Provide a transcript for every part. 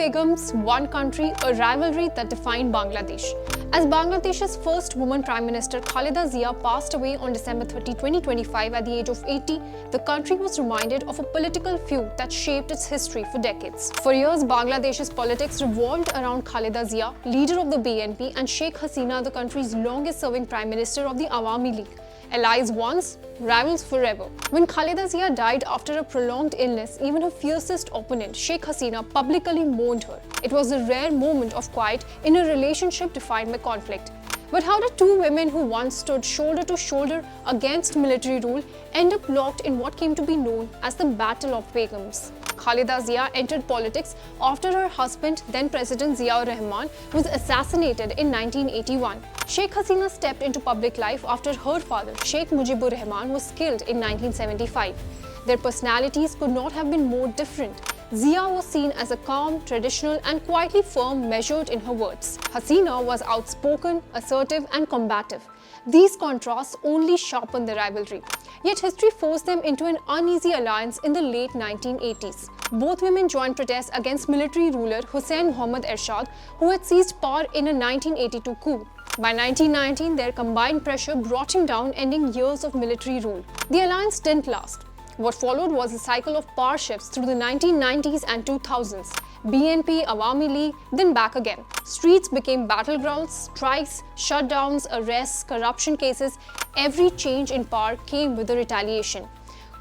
Begums, one country, a rivalry that defined Bangladesh. As Bangladesh's first woman Prime Minister Khaleda Zia passed away on December 30, 2025 at the age of 80, the country was reminded of a political feud that shaped its history for decades. For years, Bangladesh's politics revolved around Khaleda Zia, leader of the BNP, and Sheikh Hasina, the country's longest-serving Prime Minister of the Awami League. Allies once, rivals forever. When Khaleda Zia died after a prolonged illness, even her fiercest opponent, Sheikh Hasina, publicly mourned her. It was a rare moment of quiet in a relationship defined by conflict. But how did two women who once stood shoulder to shoulder against military rule end up locked in what came to be known as the Battle of Begums? Khaleda Zia entered politics after her husband, then President Ziaur Rahman, was assassinated in 1981. Sheikh Hasina stepped into public life after her father, Sheikh Mujibur Rahman, was killed in 1975. Their personalities could not have been more different. Zia was seen as a calm, traditional, and quietly firm, measured in her words. Hasina was outspoken, assertive, and combative. These contrasts only sharpened the rivalry. Yet history forced them into an uneasy alliance in the late 1980s. Both women joined protests against military ruler Hussain Mohammad Ershad, who had seized power in a 1982 coup. By 1919, their combined pressure brought him down, ending years of military rule. The alliance didn't last. What followed was a cycle of power shifts through the 1990s and 2000s. BNP, Awami League, then back again. Streets became battlegrounds, strikes, shutdowns, arrests, corruption cases. Every change in power came with a retaliation.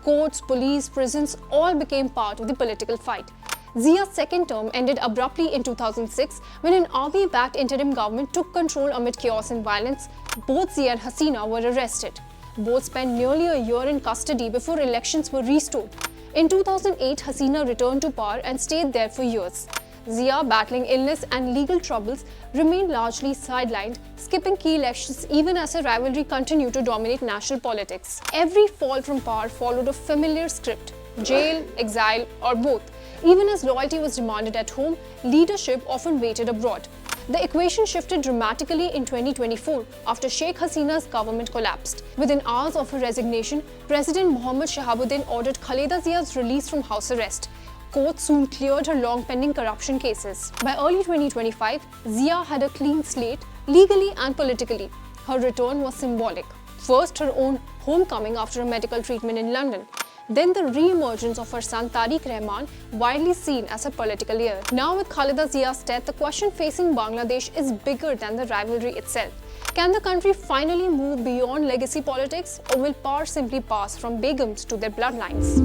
Courts, police, prisons all became part of the political fight. Zia's second term ended abruptly in 2006 when an army-backed interim government took control amid chaos and violence. Both Zia and Hasina were arrested. Both spent nearly a year in custody before elections were restored. In 2008, Hasina returned to power and stayed there for years. Zia, battling illness and legal troubles, remained largely sidelined, skipping key elections even as her rivalry continued to dominate national politics. Every fall from power followed a familiar script: jail, exile, or both. Even as loyalty was demanded at home, leadership often waited abroad. The equation shifted dramatically in 2024 after Sheikh Hasina's government collapsed. Within hours of her resignation, President Mohammad Shahabuddin ordered Khaleda Zia's release from house arrest. Courts soon cleared her long-pending corruption cases. By early 2025, Zia had a clean slate, legally and politically. Her return was symbolic. First, her own homecoming after a medical treatment in London. Then the re-emergence of her son Tariq Rahman, widely seen as a political heir. Now with Khaleda Zia's death, the question facing Bangladesh is bigger than the rivalry itself. Can the country finally move beyond legacy politics, or will power simply pass from Begums to their bloodlines?